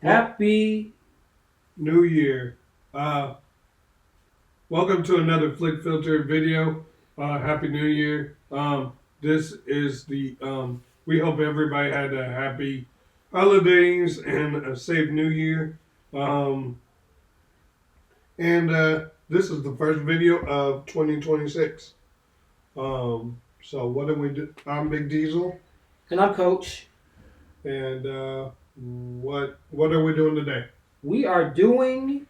Happy New Year. Welcome to another Flick Filter video. Happy New Year. This is we hope everybody had a happy holidays and a safe New Year. Um, and this is the first video of 2026. So what do we do? I'm Big Diesel. and I'm Coach. And what are we doing today? We are doing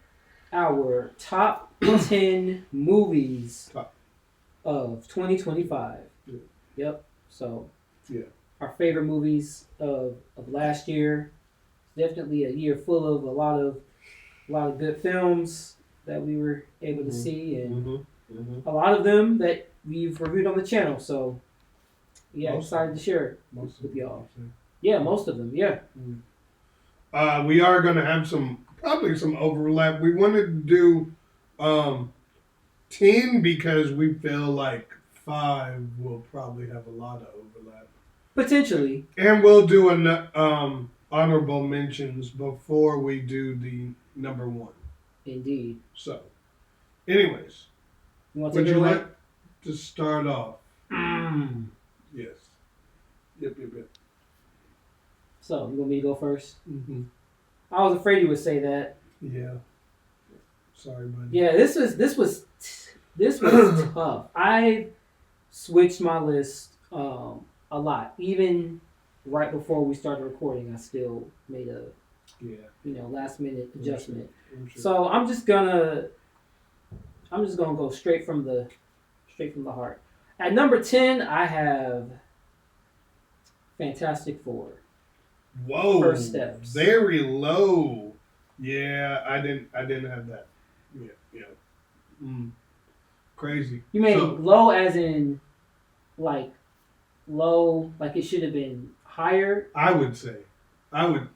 our top 10 movies Top. of 2025. Yeah. Yep. So, Yeah. our favorite movies of last year. Definitely a year full of a lot of good films that we were able to see, and a lot of them that we've reviewed on the channel. So, yeah, Most excited to share it Most with of y'all. them. Yeah, most of them. Yeah. We are going to have probably some overlap. We wanted to do 10 because we feel like 5 will probably have a lot of overlap. Potentially. And we'll do an honorable mentions before we do the number 1. Indeed. So, anyways, You want to would take it you away? like to start off? Mm. Yes. Yep. So, you want me to go first? Mm-hmm. I was afraid you would say that. Yeah. Sorry, buddy. Yeah, this was tough. I switched my list a lot. Even right before we started recording, I still made a last minute adjustment. I'm sure. So I'm just gonna go straight from the heart. At number 10, I have Fantastic Four. Whoa! First Steps. Very low. Yeah, I didn't have that. Yeah. Crazy. You mean low as in like low, like it should have been higher? I would say. I would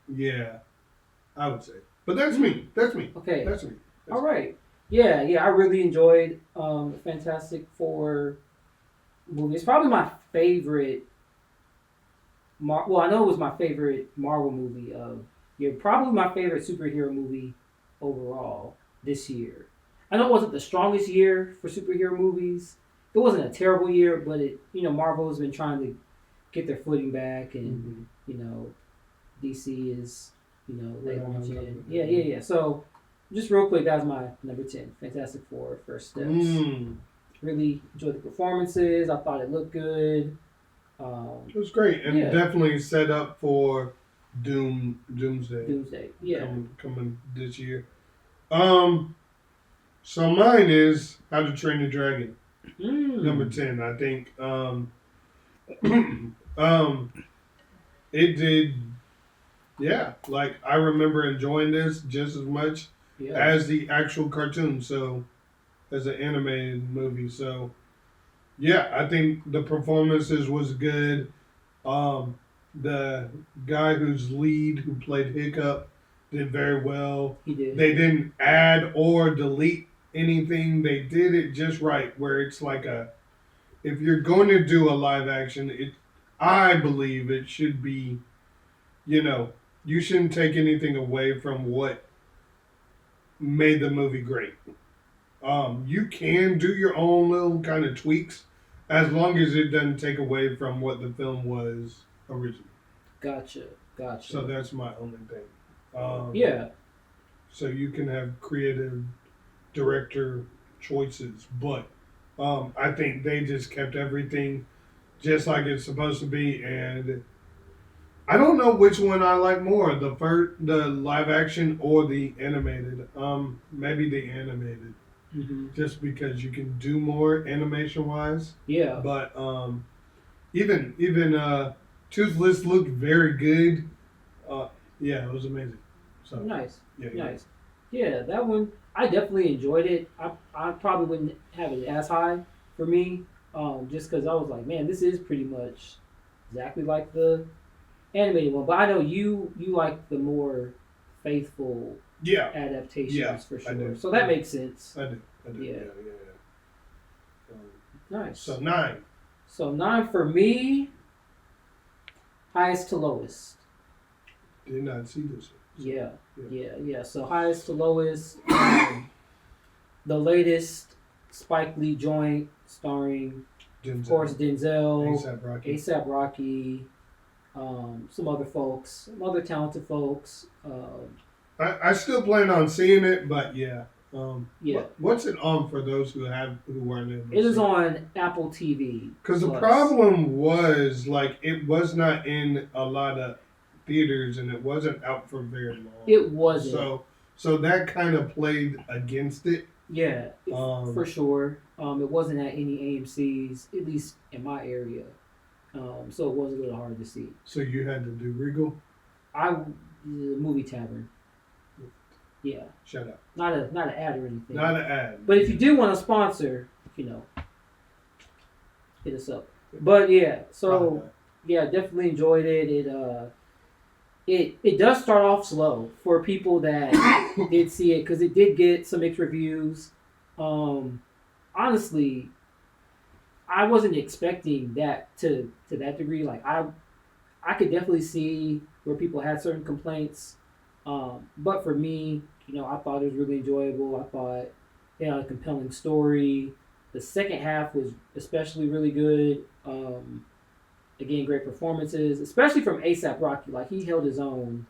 say. But that's me. Okay. That's me. All right. Yeah. I really enjoyed the Fantastic Four movie. It's probably my favorite. Well, I know it was my favorite Marvel movie of year. Probably my favorite superhero movie overall this year. I know it wasn't the strongest year for superhero movies. It wasn't a terrible year, but Marvel has been trying to get their footing back, and DC is they launching it. Yeah. So just real quick, that was my number 10, Fantastic Four, First Steps. Really enjoyed the performances. I thought it looked good. It was great, and definitely set up for Doomsday. Yeah. Coming this year. So mine is How to Train Your Dragon. Number 10, I think. It did. Yeah, like I remember enjoying this just as much as the actual cartoon. So, as an animated movie. So, yeah, I think the performances was good. The guy who played Hiccup did very well. He did. They didn't add or delete anything. They did it just right, where it's like if you're going to do a live action, I believe it should be, you shouldn't take anything away from what made the movie great. You can do your own little kind of tweaks as long as it doesn't take away from what the film was originally. Gotcha. So that's my only thing. Yeah. So you can have creative director choices, but I think they just kept everything just like it's supposed to be, and I don't know which one I like more, the live action or the animated. Maybe the animated, just because you can do more animation wise. Yeah. But even Toothless looked very good. Yeah, it was amazing. So nice. Yeah. Nice. Yeah, that one I definitely enjoyed it. I probably wouldn't have it as high for me, just because I was like, man, this is pretty much exactly like the animated one. But I know you like the more faithful adaptations for sure. So that makes sense. I do. Yeah. Nice. So 9. So 9 for me, highest to lowest. Did not see this. Yeah, Yeah. yeah. So highest to lowest, the latest Spike Lee joint starring, of course, Denzel, ASAP Rocky. ASAP Rocky, some other folks, some other talented folks. I still plan on seeing it, but yeah. Yeah. What's it on for those who weren't able to It is see on Apple TV. Because the Plus. problem was like it was not in a lot of theaters and it wasn't out for very long. It wasn't. So that kind of played against it. Yeah, for sure. It wasn't at any AMC's, at least in my area. So it was a little hard to see. So you had to do Regal? Movie Tavern. Yeah. Shut up. Not an ad or anything. Not an ad. But if you do want to sponsor, hit us up. But yeah, so yeah, definitely enjoyed it. It does start off slow for people that did see it because it did get some mixed reviews. Honestly, I wasn't expecting that to that degree. Like I could definitely see where people had certain complaints, but for me, I thought it was really enjoyable. I thought it had a compelling story. The second half was especially really good. Again, great performances, especially from ASAP Rocky. Like he held his own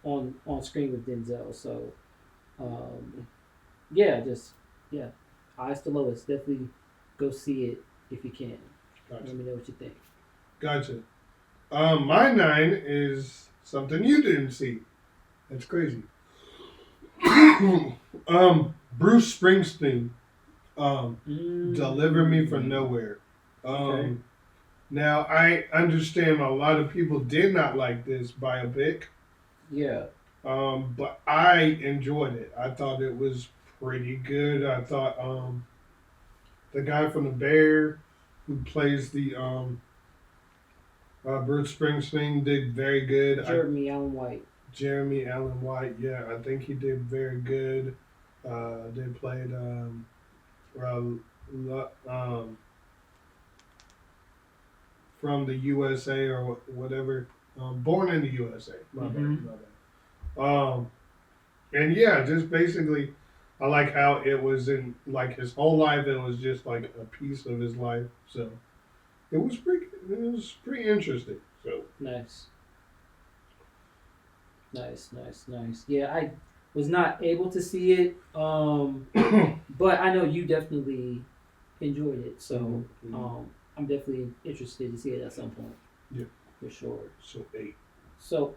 on screen with Denzel. So, highest to lowest. Definitely go see it if you can. Gotcha. Let me know what you think. Gotcha. My 9 is something you didn't see. That's crazy. Bruce Springsteen. Deliver Me from Nowhere. Okay. Now, I understand a lot of people did not like this biopic. Yeah. But I enjoyed it. I thought it was pretty good. I thought the guy from The Bear who plays the Bruce Springsteen did very good. Jeremy Allen White. Jeremy Allen White, yeah, I think he did very good. They played from the USA or whatever. Born in the USA. My bad. And yeah, just basically, I like how it was in like his whole life. It was just like a piece of his life. So it was pretty interesting. So Nice. Yeah, I was not able to see it, but I know you definitely enjoyed it. So I'm definitely interested to see it at some point. Yeah, for sure. So 8.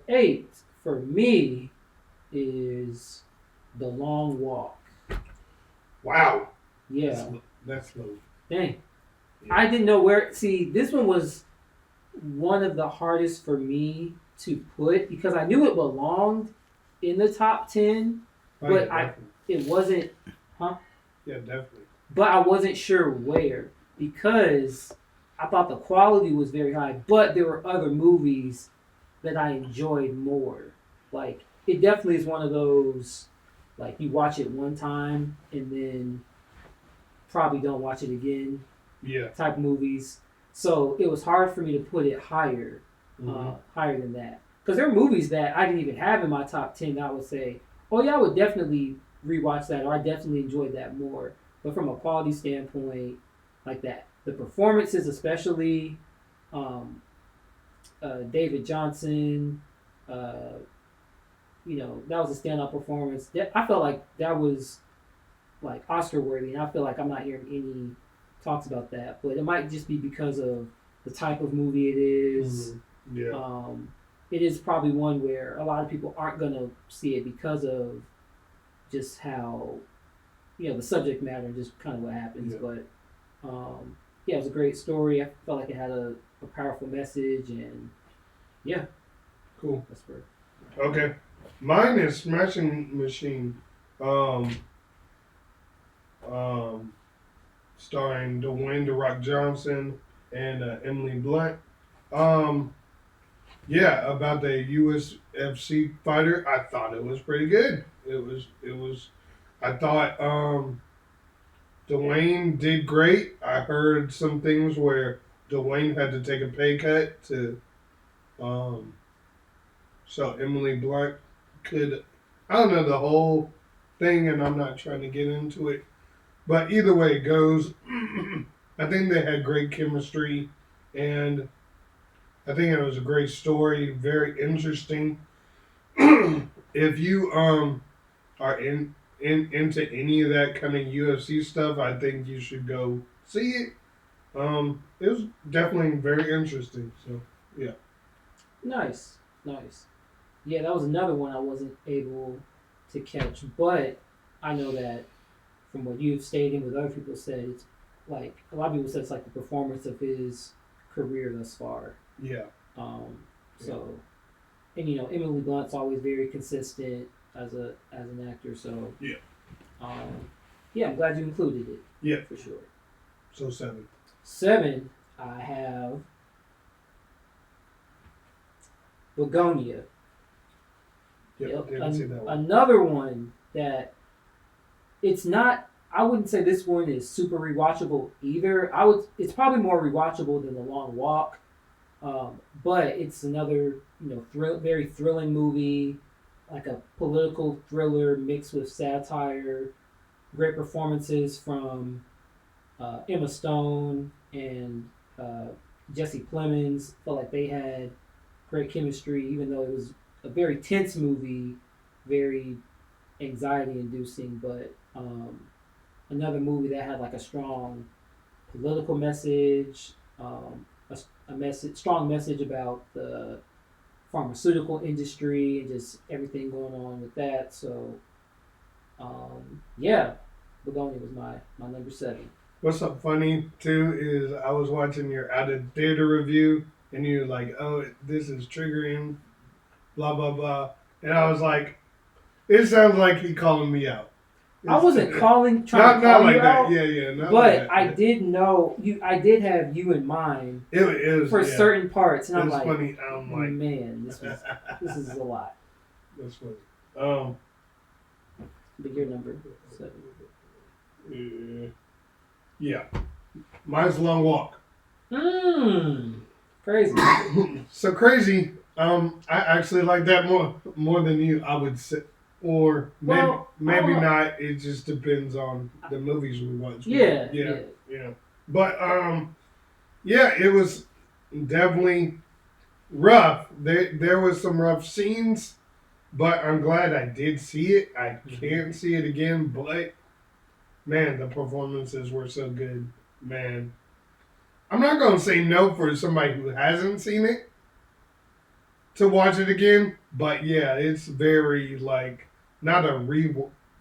8 for me is The Long Walk. Wow. Yeah. That's low. Dang. Yeah. I didn't know where. See, this one was one of the hardest for me to put because I knew it belonged in the top 10, but it wasn't. Huh? Yeah, definitely. But I wasn't sure where because I thought the quality was very high, but there were other movies that I enjoyed more. Like, it definitely is one of those, like, you watch it one time and then probably don't watch it again type movies. So it was hard for me to put it higher than that. Because there are movies that I didn't even have in my top 10 that I would say, oh yeah, I would definitely rewatch that, or I definitely enjoyed that more. But from a quality standpoint, like that, the performances especially, David Johnson, that was a standout performance. I felt like that was like Oscar worthy, and I feel like I'm not hearing any talks about that, but it might just be because of the type of movie it is. Yeah. It is probably one where a lot of people aren't gonna see it because of just how, the subject matter, just kind of what happens. Yeah. But it was a great story. I felt like it had a powerful message, and yeah, cool. That's great. Okay, mine is Smashing Machine, starring Dwayne "The Rock" Johnson and Emily Blunt. About the UFC fighter. I thought it was pretty good. It was. I thought Dwayne did great. I heard some things where Dwayne had to take a pay cut to So Emily Blunt could, I don't know the whole thing, and I'm not trying to get into it, but either way it goes, I think they had great chemistry, and I think it was a great story, very interesting. If you are into any of that kind of UFC stuff, I think you should go see it. It was definitely very interesting. So yeah, Nice, nice. Yeah, that was another one I wasn't able to catch, but I know that from what you've stated, what other people said, it's like a lot of people said it's like the performance of his career thus far. yeah, So, and Emily Blunt's always very consistent as an actor. So, yeah, um, yeah, I'm glad you included it yeah. for sure. So 7. 7, I have Begonia. Yep, didn't see that one. Another one that it's not. I wouldn't say this one is super rewatchable either. It's probably more rewatchable than The Long Walk, but it's another very thrilling movie, like a political thriller mixed with satire. Great performances from Emma Stone and Jesse Plemons. Felt like they had great chemistry, even though it was a very tense movie, very anxiety inducing, but another movie that had like a strong political message, strong message about the pharmaceutical industry and just everything going on with that. So, yeah, Begonia was my number 7. What's up funny too is I was watching your out of theater review and you're like, oh, this is triggering, blah blah blah, and I was like, it sounds like he calling me out. I wasn't trying to not call like you that. out, Yeah, not but like that. I did know you. I did have you in mind It was for yeah. certain parts, and It I'm was like, funny. I'm like, man, this is a lot. that's funny. But your number 7. Yeah, mine's Long Walk. Crazy. So crazy. I actually like that more than you. I would say, or maybe not. It just depends on the movies we watch. Yeah. But yeah, it was definitely rough. There was some rough scenes, but I'm glad I did see it. I can't see it again, but man, the performances were so good. Man, I'm not gonna say no for somebody who hasn't seen it to watch it again, but yeah, it's very like not a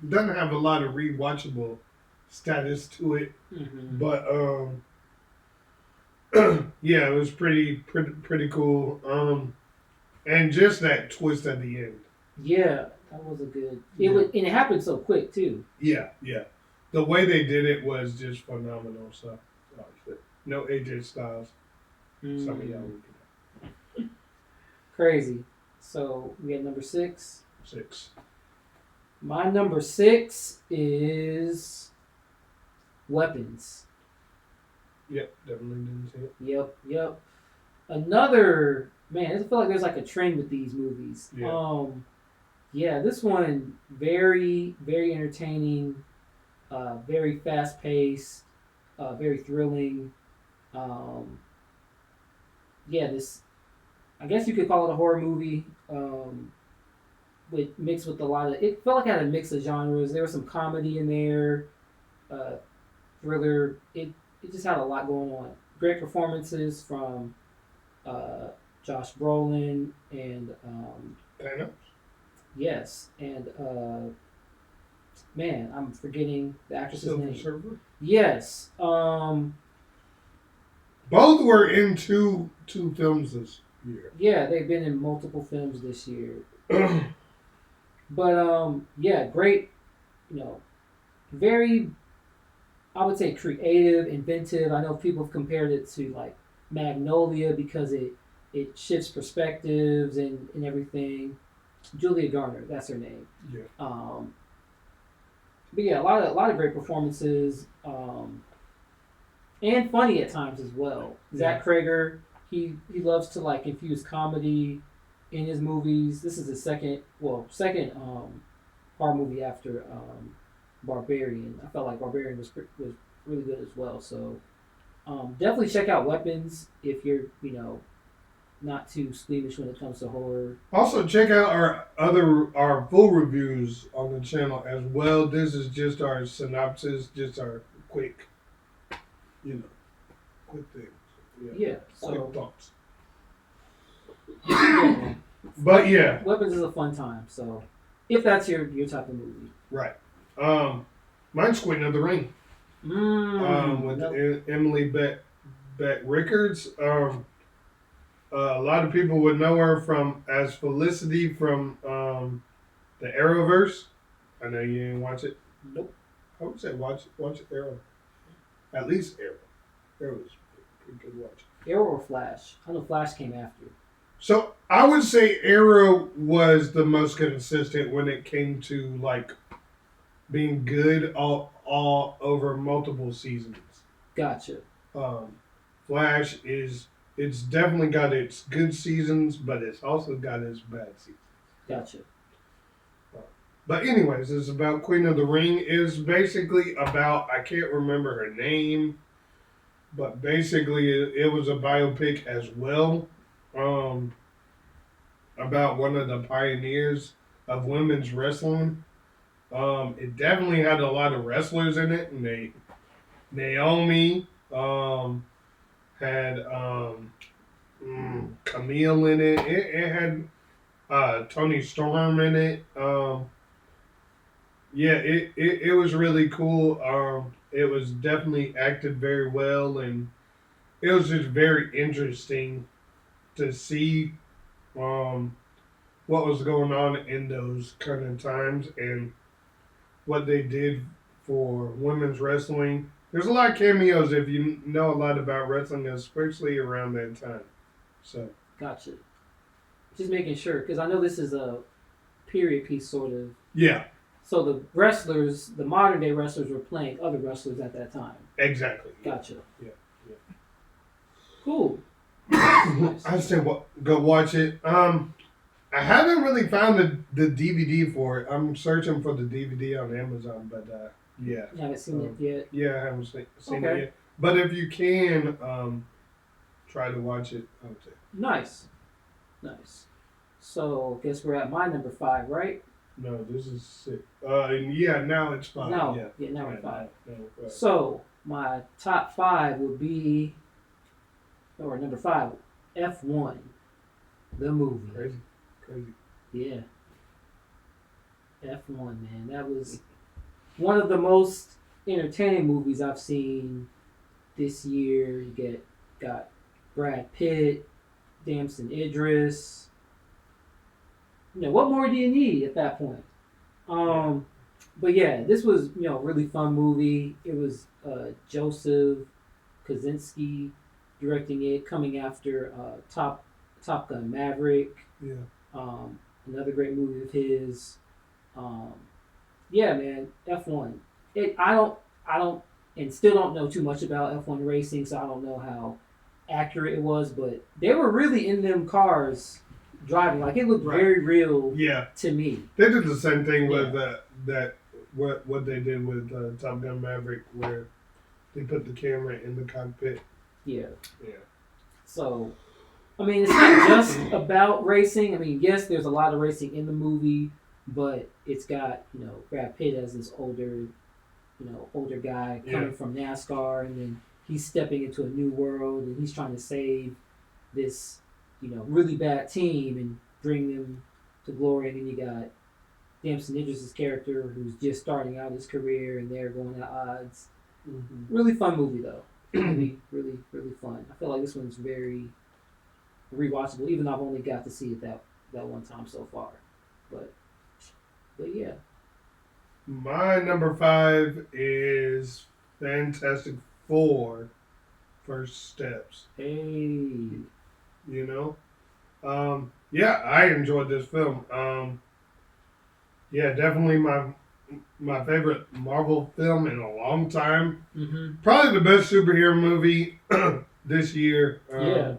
doesn't have a lot of rewatchable status to it, but yeah, it was pretty cool. And just that twist at the end. Yeah, that was a good. It was, and it happened so quick too. Yeah. The way they did it was just phenomenal. So, no AJ Styles. Some of y'all would do that. Crazy. So we had number 6. 6. My number 6 is Weapons. Yep, definitely didn't see it. Yep. Another man. I feel like there's like a trend with these movies. Yeah. Yeah. This one very entertaining. Very fast paced. Very thrilling. Yeah. This. I guess you could call it a horror movie. Mixed with a lot of. It felt like it had a mix of genres. There was some comedy in there. Thriller. It just had a lot going on. Great performances from Josh Brolin and Thanos? yes, and man, I'm forgetting the actress's name. Surfer? Yes. Both were in two films this year. Yeah, they've been in multiple films this year. But yeah, great. Very. I would say creative, inventive. I know people have compared it to like Magnolia because it shifts perspectives and everything. Julia Garner, that's her name. Yeah. But yeah, a lot of great performances, and funny at times as well. Yeah. Zach Cregger, he loves to like infuse comedy in his movies. This is the second horror movie after Barbarian. I felt like Barbarian was really good as well. So definitely check out Weapons if you're not too squeamish when it comes to horror. Also, check out our full reviews on the channel as well. This is just our synopsis, just our quick, you know, quick things. Yeah, Yeah. quick So thoughts. yeah, But yeah, Weapons is a fun time. So if that's your type of movie. right. Mine's Queen of the Ring. With Emily Beck Rickards. A lot of people would know her as Felicity from the Arrowverse. I know you didn't watch it. Nope. I would say watch Arrow. At least Arrow. Arrow is pretty good watch. Arrow or Flash? I know Flash came after. So I would say Arrow was the most consistent when it came to like being good all over multiple seasons. Gotcha. Flash it's definitely got its good seasons, but it's also got its bad seasons. Gotcha. But anyways, it's about Queen of the Ring. It's basically about, I can't remember her name, but basically it was a biopic as well, about one of the pioneers of women's wrestling. It definitely had a lot of wrestlers in it, and Naomi had Camille in it. It had Tony Storm in it. Yeah, it was really cool. It was definitely acted very well, and it was just very interesting to see what was going on in those kind of times and what they did for women's wrestling. There's a lot of cameos if you know a lot about wrestling, especially around that time. So Gotcha. Just making sure, because I know this is a period piece, sort of. yeah, So the wrestlers, the modern day wrestlers, were playing other wrestlers at that time. exactly. Gotcha. Yeah. Cool. I say go watch it. I haven't really found the DVD for it. I'm searching for the DVD on Amazon, but yeah. You haven't seen it yet? Yeah, I haven't seen Okay. it yet. But if you can, try to watch it. I would say. Nice. So, guess we're at my number 5, right? No, this is 6. Yeah, now it's 5. No. Yeah, now we're 5. No, right. So, my top 5 would be, or number 5, F1, the movie. Crazy. Yeah. F1, man. That was one of the most entertaining movies I've seen this year. You got Brad Pitt, Damson Idris. What more do you need at that point? But yeah, this was a really fun movie. It was Joseph Kosinski directing it, coming after Top Gun Maverick. Yeah. Another great movie of his. Yeah, man, F1. I don't, and still don't know too much about F1 racing, so I don't know how accurate it was, but they were really in them cars driving. Like, it looked very real to me. They did the same thing with what they did with Top Gun Maverick, where they put the camera in the cockpit. Yeah. Yeah. So, I mean, it's not just about racing. I mean, yes, there's a lot of racing in the movie, but it's got, Brad Pitt as this older guy coming from NASCAR, and then he's stepping into a new world, and he's trying to save this, really bad team and bring them to glory. And then you got Damson Idris' character, who's just starting out his career, and they're going at odds. Mm-hmm. Really fun movie, though. Really, really, really fun. I feel like this one's very rewatchable, even though I've only got to see it that one time so far. But yeah. My number 5 is Fantastic Four: First Steps. Hey. Yeah, I enjoyed this film. Yeah, definitely my favorite Marvel film in a long time. Mm-hmm. Probably the best superhero movie this year. Yeah.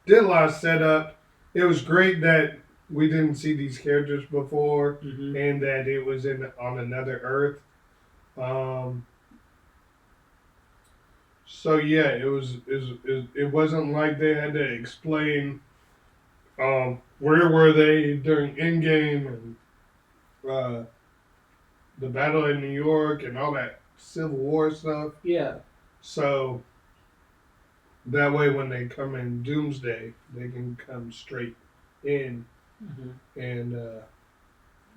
Did a lot of setup. it was great that we didn't see these characters before, Hmm. and that it was in on another Earth. Um, so yeah, it wasn't like they had to explain where were they during Endgame and uh, the battle in New York and all that Civil War stuff. Yeah. So that way, when they come in Doomsday, they can come straight in. Hmm. And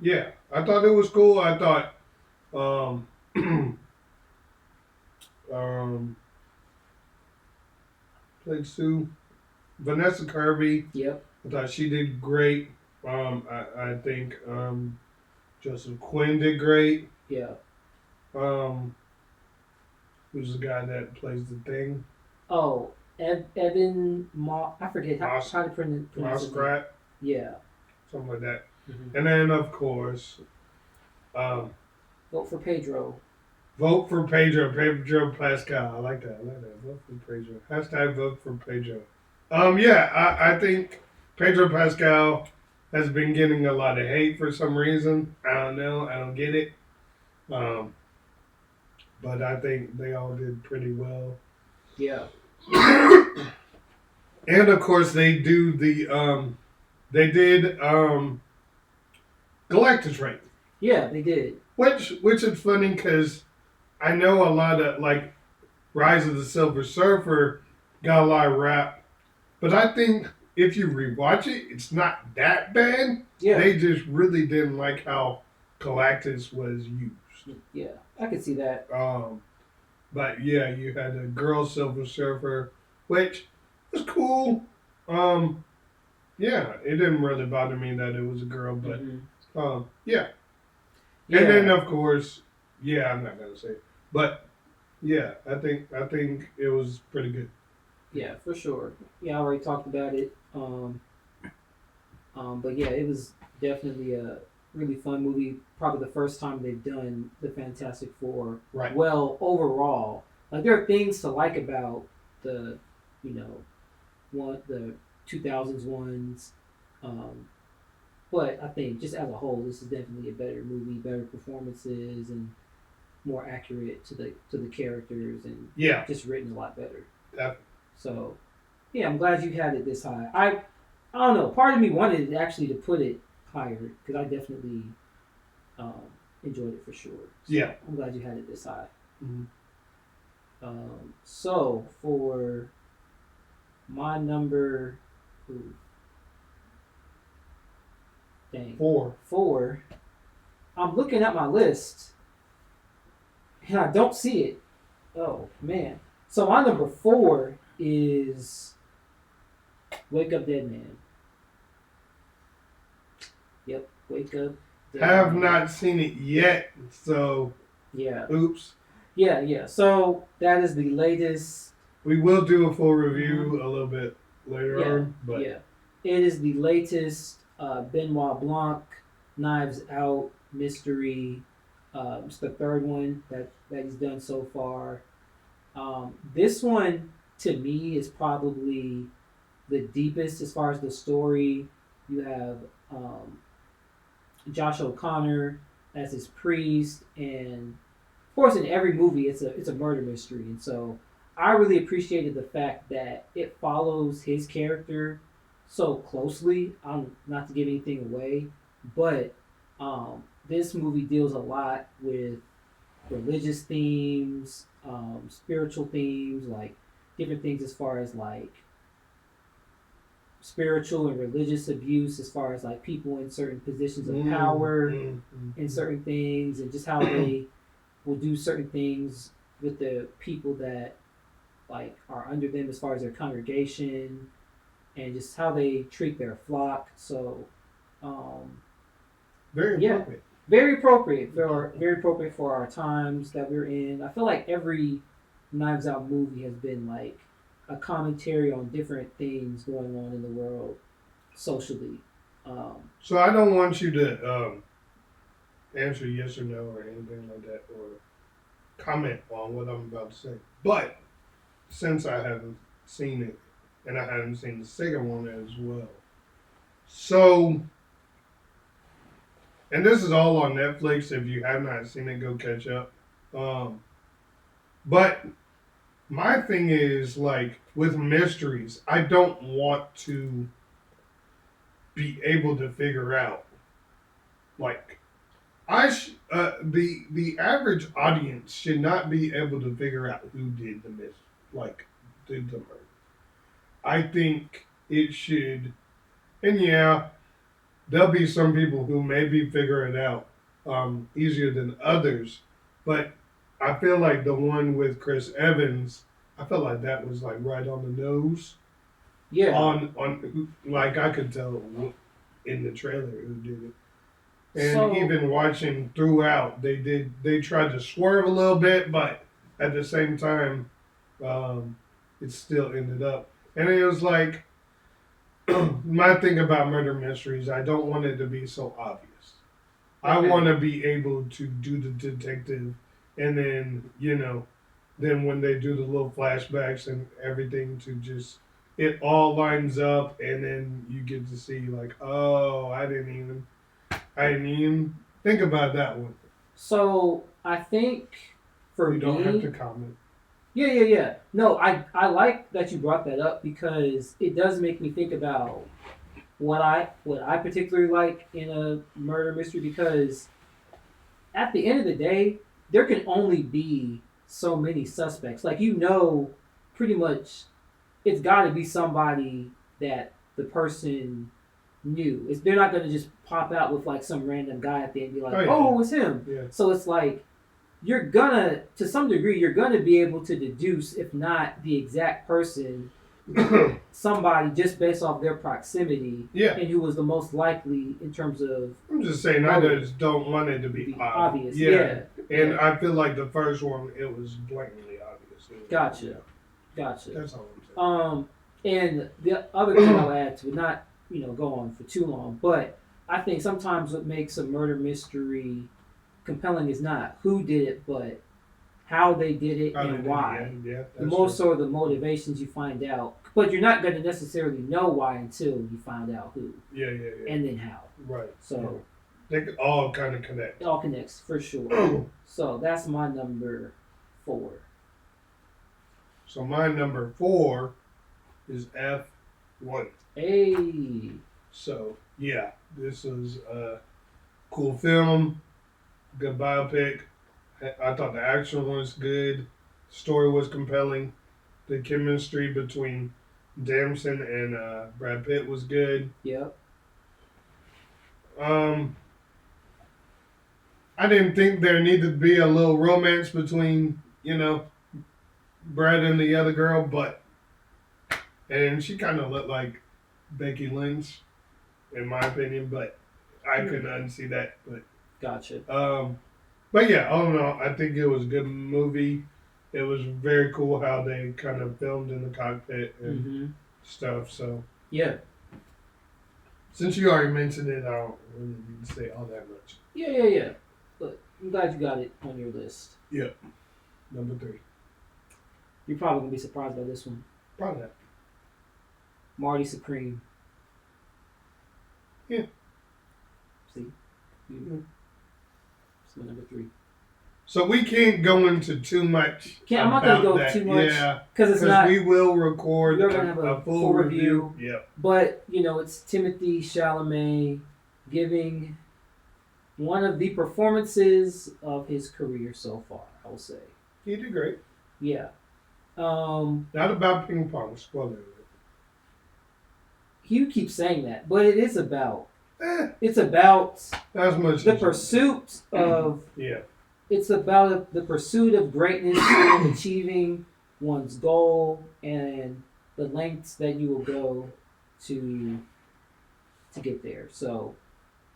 yeah, I thought it was cool. I thought um, um, played Sue, Vanessa Kirby. Yep. I thought she did great. I think Joseph Quinn did great. Yeah. Um, who's the guy that plays the Thing? Oh, Evan I forget Moss, how to pronounce his name. Mosscrat, Yeah. something like that. Hmm. And then of course, um, Vote for Pedro. vote for Pedro Pascal. I like that. Vote for Pedro. Hashtag vote for Pedro. Yeah, I think Pedro Pascal has been getting a lot of hate for some reason. I don't know. I don't get it. Um, but I think they all did pretty well. Yeah. And of course, they did Galactus Ring, Yeah, they did. which is funny because I know a lot of like Rise of the Silver Surfer got a lot of rap, but I think if you rewatch it, it's not that bad. Yeah. They just really didn't like how Galactus was used. Yeah. I could see that. But yeah, you had a girl Silver Surfer, which was cool. Um, yeah, it didn't really bother me that it was a girl, but Hmm. yeah. Yeah. And then of course, yeah, I'm not gonna say, it. But yeah, I think it was pretty good. Yeah, for sure. Yeah, I already talked about it. But yeah, it was definitely a really fun movie. Probably the first time they've done the Fantastic Four Right. well overall. Like there are things to like about the, you know, the 2000s ones, um, but I think just as a whole, this is definitely a better movie, better performances, and more accurate to the characters, and Yeah. just written a lot better. That, So yeah, I'm glad you had it this high. I don't know. Part of me wanted actually to put it higher because I definitely um, enjoyed it for sure. So yeah. I'm glad you had it this high. Mhm. So for my number, ooh, dang, 4. 4, I'm looking at my list and I don't see it. Oh man. So my number 4 is Wake Up Dead Man. Yep, Wake Up Dead Have Man. not seen it yet, so Yeah. oops. Yeah. So that is the latest. We will do a full review a little bit later Yeah, on, but yeah. It is the latest Benoit Blanc Knives Out mystery. It's the third one that he's done so far. This one to me is probably the deepest as far as the story. You have um, Josh O'Connor as his priest, and of course, in every movie, it's a murder mystery, and so I really appreciated the fact that it follows his character so closely. Not to give anything away, but this movie deals a lot with religious themes, spiritual themes, like different things as far as like spiritual and religious abuse, as far as like people in certain positions of power in certain things, and just how they will do certain things with the people that like are under them as far as their congregation, and just how they treat their flock. So um, very yeah, appropriate. very appropriate for our times that we're in. I feel like every Knives Out movie has been like a commentary on different things going on in the world socially. Um, So I don't want you to answer yes or no or anything like that or comment on what I'm about to say. But since I haven't seen it and I haven't seen the second one as well, So, and this is all on Netflix. If you have not seen it, go catch up. Um, but my thing is like with mysteries, I don't want to be able to figure out like the average audience should not be able to figure out who did like did the murder. I think it should, and yeah, there'll be some people who maybe figure it out easier than others, but I feel like the one with Chris Evans, I felt like that was like right on the nose. Yeah. Like I could tell in the trailer who did it. And So even watching throughout, they tried to swerve a little bit, but at the same time, it still ended up. And it was like my thing about murder mysteries. I don't want it to be so obvious. I okay. want to be able to do the detective, and then then when they do the little flashbacks and everything, to just it all lines up, and then you get to see like, oh, I didn't even think about that one. So I think for You don't have me, to comment. yeah. No, I like that you brought that up because it does make me think about what I particularly like in a murder mystery because at the end of the day, there can only be so many suspects. Like pretty much it's got to be somebody that the person knew. They're not going to just pop out with like some random guy at the end and be like, Oh yeah, "Oh, it's him." yeah. So it's like you're gonna, to some degree, you're gonna be able to deduce, if not the exact person, somebody just based off their proximity Yeah. and who was the most likely in terms of I'm just saying, I just don't want it to be obvious. Yeah. And Yeah. I feel like the first one, it was blatantly obvious. Gotcha. Yeah, Gotcha. that's all I'm saying. And the other thing I'll add to not go on for too long, but I think sometimes what makes a murder mystery compelling is not who did it, but how they did it and why. Yeah, The most are the motivations you find out, but you're not going to necessarily know why until you find out who. Yeah. And then how. Right. So yeah. They all kind of connect. it all connects for sure. So that's my number 4. So my number 4 is F1. Hey. So yeah, this is a cool film, good biopic. I thought the action was good, story was compelling, the chemistry between Damson and Brad Pitt was good. Yep. I didn't think there needed to be a little romance between Brad and the other girl, and she kind of looked like Becky Lynch, in my opinion, but I couldn't unsee that. Gotcha. But yeah, all in all, I think it was a good movie. It was very cool how they kind of filmed in the cockpit and stuff. So yeah, since you already mentioned it, I don't really need to say all that much. Yeah. But I'm glad you got it on your list. Yep. Number 3. You're probably gonna be surprised by this one. Probably not. Marty Supreme. Yeah. See? It's my number 3. So we can't go into too much. I'm not gonna go that. too much. Yeah. Because it's not. We will record We're gonna have a full review. Yep. But it's Timothy Chalamet giving one of the performances of his career so far. I will say. He did great. Yeah. Not about ping pong. Spoiler alert. You keep saying that, but it is about. It's about as much the pursuit of. Yeah. It's about the pursuit of greatness and achieving one's goal and the lengths that you will go to get there. So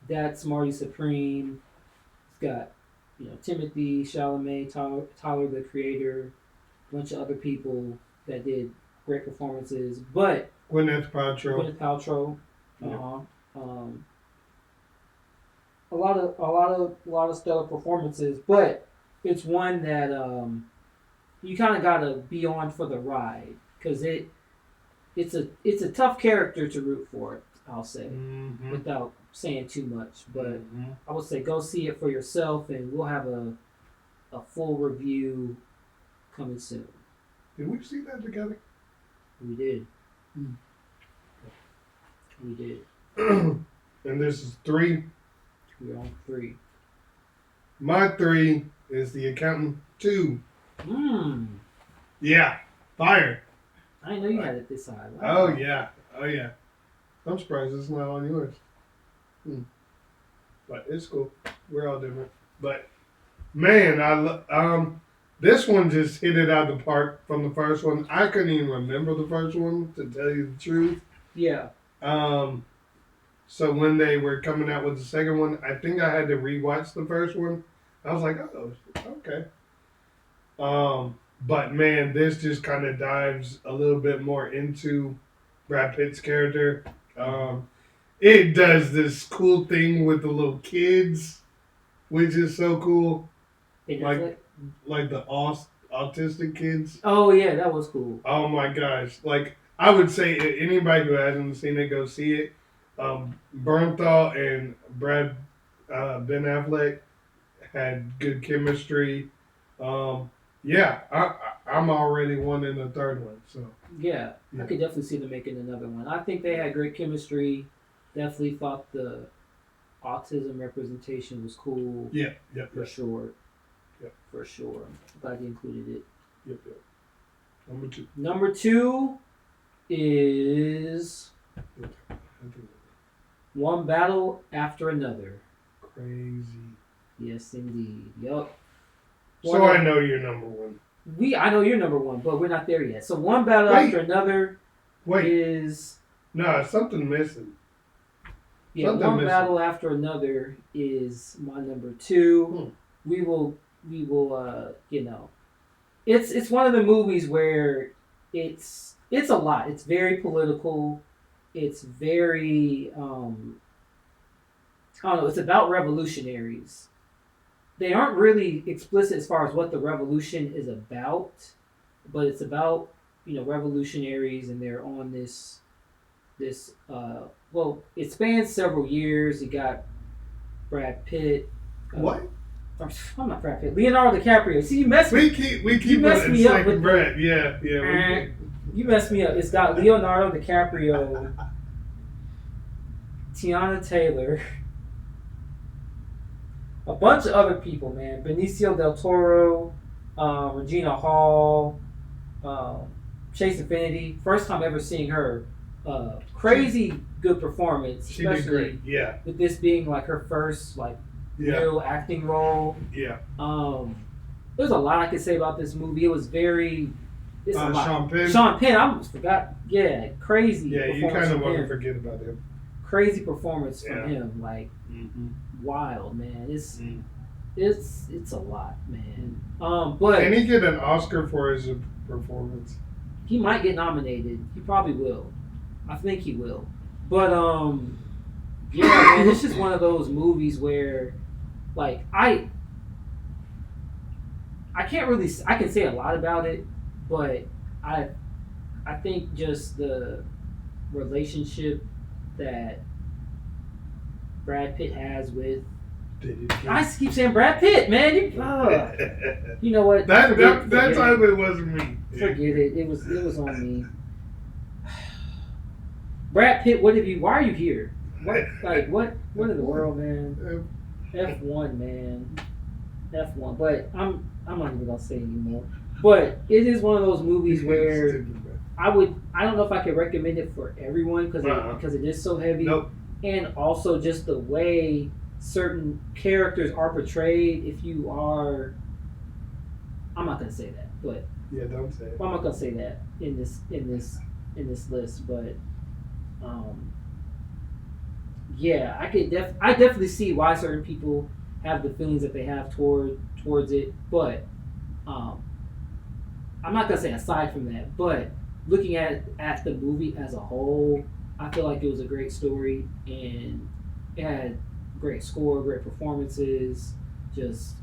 that's Marty Supreme. It's got Timothy Chalamet, Tyler the Creator, a bunch of other people that did great performances, but Gwyneth Paltrow. Yeah. A lot of stellar performances, but it's one that you kind of gotta be on for the ride because it's a tough character to root for. I'll say, Mm-hmm. without saying too much. But Mm-hmm. I would say go see it for yourself, and we'll have a full review coming soon. Did we see that together? We did. Mm. We did. And this is 3. We're on 3. My 3 is The Accountant 2. Mmm. Yeah, fire. I didn't know you had it this side. Oh Wow. yeah, oh yeah. I'm surprised it's not on yours. But it's cool. We're all different. But man, this one just hit it out of the park from the first one. I couldn't even remember the first one, to tell you the truth. Yeah. So when they were coming out with the second one, I think I had to rewatch the first one. I was like, oh, okay. But man, this just kind of dives a little bit more into Brad Pitt's character. It does this cool thing with the little kids, which is so cool. Like the autistic kids. Oh yeah, that was cool. Oh my gosh! Like I would say, anybody who hasn't seen it, go see it. Bernthal and Brad Ben Affleck had good chemistry. Yeah, I'm already wanting the third one. So Yeah, yeah. I could definitely see them making another one. I think they had great chemistry. Definitely thought the autism representation was cool. Yeah, For sure. Yep. For sure. I'm glad you included it. Yep. Number 2. Number 2 is One Battle After Another. Crazy. Yes, indeed. Yup. So I know you're number 1. I know you're number 1, but we're not there yet. So One Battle Wait. After Another is No, something missing. Yeah, Something One missing. Battle After Another is my number 2. We will it's one of the movies where it's a lot. It's very political. It's very I don't know, it's about revolutionaries. They aren't really explicit as far as what the revolution is about, but it's about, revolutionaries, and they're on this well, it spans several years. You got Brad Pitt. What? I'm not Brad Pitt. Leonardo DiCaprio. See, you messed me. We keep messed it me up second with Brad. Yeah. We You messed me up. It's got Leonardo DiCaprio, Tiana Taylor, a bunch of other people, man. Benicio del Toro, Regina Hall, Chase Infinity. First time ever seeing her. Crazy good performance, she did especially great. Yeah. with this being like her first real acting role. Yeah. There's a lot I could say about this movie. It was very. It's a lot. Sean Penn. Sean Penn, I almost forgot. Yeah, crazy. Yeah, you kind of want to forget about him. Crazy performance from Yeah. him, like wild, man. It's Mm. it's a lot, man. But Can he get an Oscar for his performance? he might get nominated. He probably will. I think he will. But yeah, man, it's just one of those movies where, like, I can't really. I can say a lot about it, but I think just the relationship that Brad Pitt has with. I just keep saying Brad Pitt, man. You know what? That Forget time it. it wasn't me. Forget it. It was on me. Brad Pitt, why are you here? What in the world, man? F1, man. F1. But I'm not even gonna say anymore. But it is one of those movies where I don't know if I could recommend it for everyone because it is so heavy. Nope. And also just the way certain characters are portrayed. If you are, I'm not gonna say that, but Yeah, don't say it. I'm not gonna say that in this list, but yeah, I definitely see why certain people have the feelings that they have towards it, but I'm not gonna say aside from that, but looking at the movie as a whole, I feel like it was a great story and it had great score, great performances, just.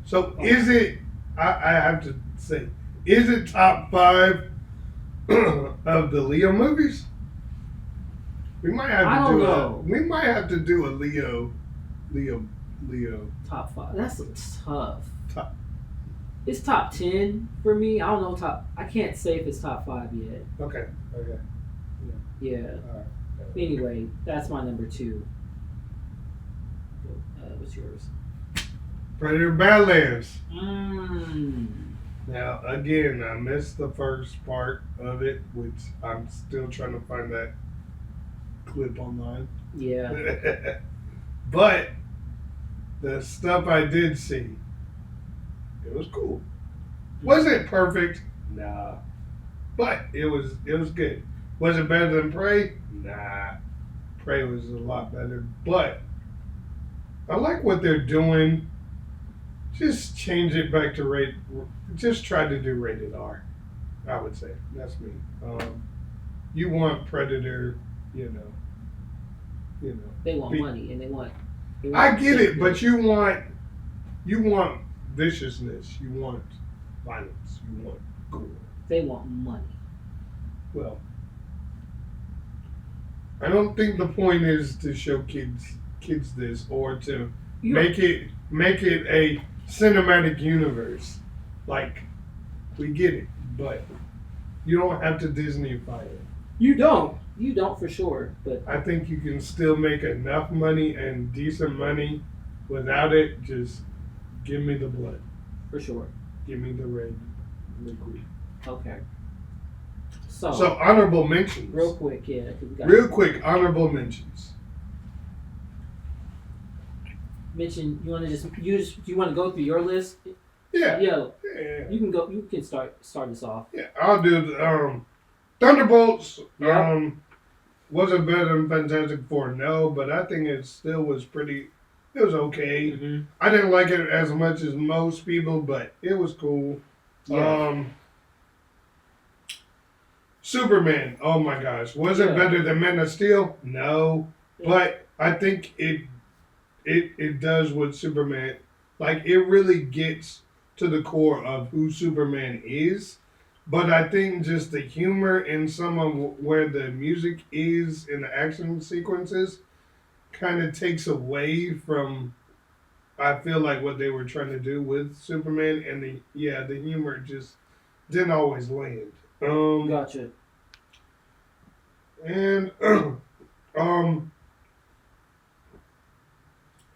So is it? I have to say, is it top 5 of the Leo movies? We might have I to don't do know. We might have to do a Leo. Top 5. That's tough. Top. It's top 10 for me. I don't know top. I can't say if it's top 5 yet. Okay. Yeah. All right. Anyway, that's my number 2. What's yours? Predator Badlands. Mmm. Now, again, I missed the first part of it, which I'm still trying to find that clip online. Yeah. But the stuff I did see, it was cool. Was it perfect? Nah. But it was good. Was it better than Prey? Nah. Prey was a lot better. But I like what they're doing. Just change it back to just try to do rated R. I would say that's me. You want Predator, you know. They want money and they want. I get it, but you want viciousness. You want violence. You want gore. They want money. Well, I don't think the point is to show kids this or to make it a cinematic universe. Like, we get it, but you don't have to Disneyfy it. You don't for sure. But I think you can still make enough money and decent money without it. Just give me the blood. For sure. Give me the red liquid. Okay. So honorable mentions. Real quick, yeah. Real quick, honorable mentions. Mention. You want to do you want to go through your list? Yeah. Yeah. Yeah. You can go. You can start us off. Yeah, I'll do the Thunderbolts. Yeah. Wasn't better than Fantastic Four, no, but I think it still was pretty. It was okay. Mm-hmm. I didn't like it as much as most people, but it was cool. Yeah. Superman. Oh my gosh, was it better than Man of Steel? No, but I think it does what Superman. Like, it really gets to the core of who Superman is. But I think just the humor and some of where the music is in the action sequences kind of takes away from, I feel like, what they were trying to do with Superman. And the humor just didn't always land. Gotcha. And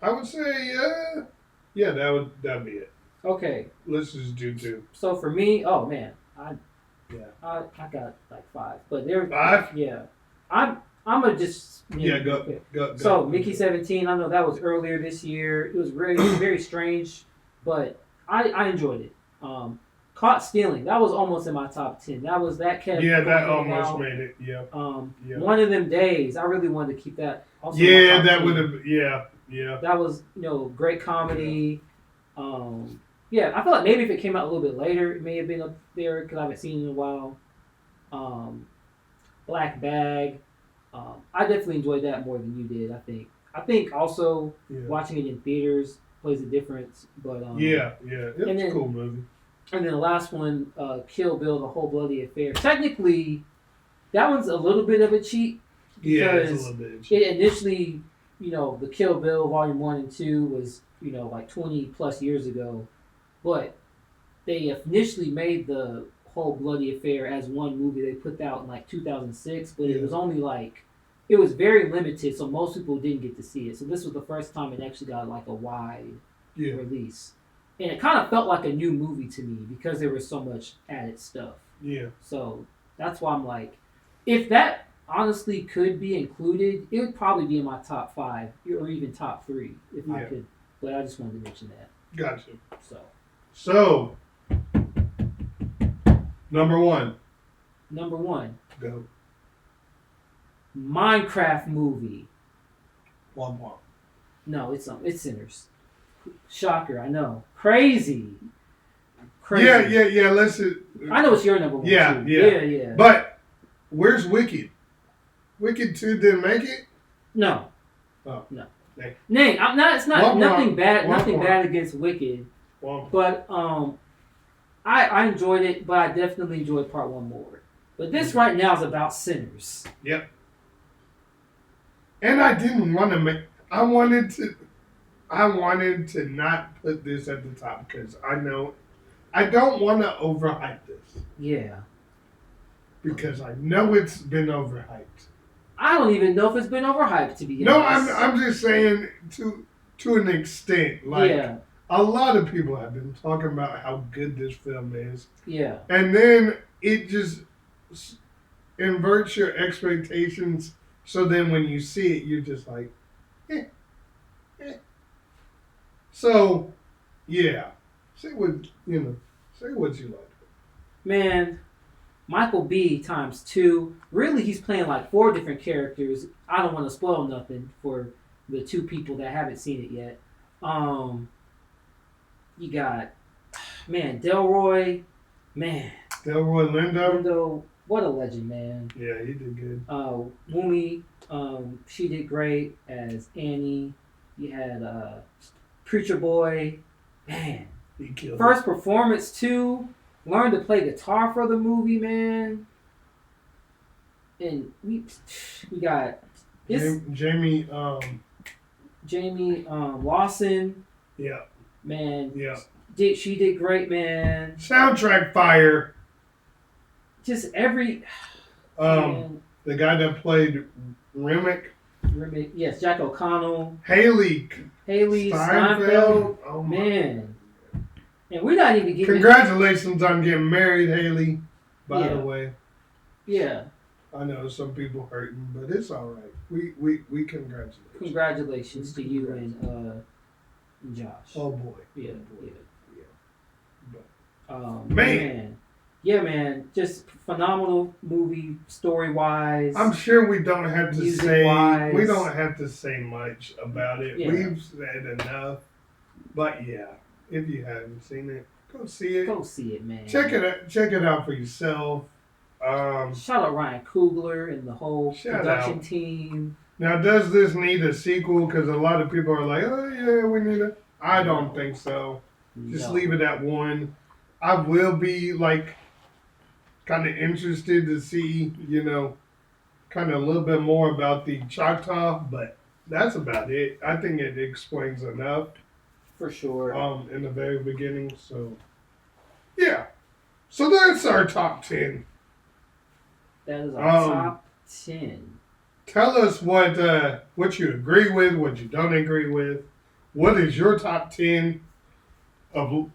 I would say that'd be it. Okay. Let's just do 2. So for me, oh man, I got like 5, but there 5. Yeah, I'm gonna just Go. So Mickey 17, I know that was earlier this year. It was very strange, but I enjoyed it. Caught Stealing, that was almost in my top 10. That kept that almost made it. Yeah. One of Them Days, I really wanted to keep that. Also that would have. Yeah. That was great comedy. I feel like maybe if it came out a little bit later, it may have been up there because I haven't seen it in a while. Black Bag, I definitely enjoyed that more than you did. I think also watching it in theaters plays a difference. But it's a cool movie. And then the last one, Kill Bill, The Whole Bloody Affair. Technically, that one's a little bit of a cheat because it's a little bit of a cheat. It initially, the Kill Bill Volume 1 and 2 was like 20 plus years ago, but they initially made The Whole Bloody Affair as one movie. They put that out in like 2006, but it was only it was very limited, so most people didn't get to see it. So this was the first time it actually got like a wide release. And it kind of felt like a new movie to me because there was so much added stuff. Yeah. So that's why I'm like, if that honestly could be included, it would probably be in my top 5 or even top 3 if I could. But I just wanted to mention that. Gotcha. So number 1. Number 1. Go. Minecraft movie. Womp womp. No, it's Sinners. Shocker, I know. Crazy. Yeah. Listen. I know it's your number 1. Yeah, too. Yeah. But where's Wicked? Wicked 2 didn't make it? No. Oh. No. Nay, I'm not. It's not nothing bad. Nothing bad against Wicked. But I enjoyed it, but I definitely enjoyed part 1 more. But this right now is about Sinners. Yep. And I didn't want to make. I wanted to not put this at the top because I know I don't want to overhype this Yeah. because I know it's been overhyped. I don't even know if it's been overhyped, to be No, honest. I'm just saying to an extent. Like Yeah. a lot of people have been talking about how good this film is, Yeah. and then it just inverts your expectations. So then when you see it, you're just like, eh, eh. So yeah, say what you know. Say what you like. Man, Michael B times two. Really, he's playing like four different characters. I don't want to spoil nothing for the two people that haven't seen it yet. You got, man, Delroy. Man, Delroy Lindo. Lindo, what a legend, man. Yeah, he did good. Wumi, she did great as Annie. You had Preacher Boy. Man, He killed. first performance too. Learned to play guitar for the movie, man. And we got this Jamie. Jamie Lawson, Yeah. man. Yeah. She did great, man. Soundtrack fire. Just every The guy that played Remick. yes, Jack O'Connell, Haley Haley Steinfeld. Steinfeld, Oh my. man. And we're not even getting Congratulations on getting married, Haley. By Yeah. the way, yeah. I know some people hurting, but it's all right. We congratulate. Congratulations to you and Josh. Oh boy. Yeah, Oh, boy. yeah. Man. Man. Yeah, man. Just phenomenal movie, story wise. I'm sure we don't have to Music-wise. we don't have to say much about it. Yeah. We've said enough. But yeah, if you haven't seen it, go see it. Go see it, man. Check it out for yourself. Shout out Ryan Coogler and the whole Shout production out. team. Now, does this need a sequel? Because a lot of people are like, oh yeah, we need a. I don't think so. Just No. leave it at one. I will be like kind of interested to see, kind of a little bit more about the Choctaw, but that's about it. I think it explains enough For sure. in the very beginning. So yeah, so that's our top 10. That is our top 10. Tell us what you agree with, what you don't agree with. What is your top 10 of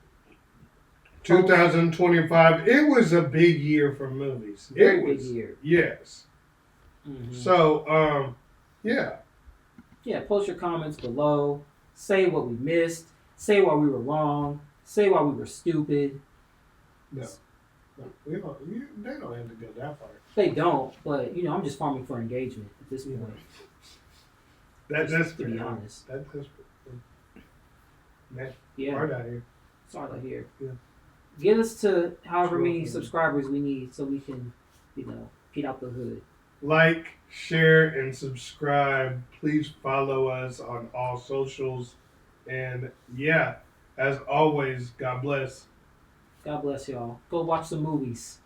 2025? It was a big year for movies. Very It big was, year. yes. Mhm. So, yeah. Yeah, post your comments below. Say what we missed. Say why we were wrong. Say why we were stupid. No, they don't have to go that far. They don't, but I'm just farming for engagement at this Yeah. point. That's to be fair. honest. That's Yeah, hard out here. it's hard to hear. Yeah. Get us to however many Sure. subscribers we need so we can, get out the hood. Like, share, and subscribe. Please follow us on all socials. And yeah, as always, God bless. God bless y'all. Go watch some movies.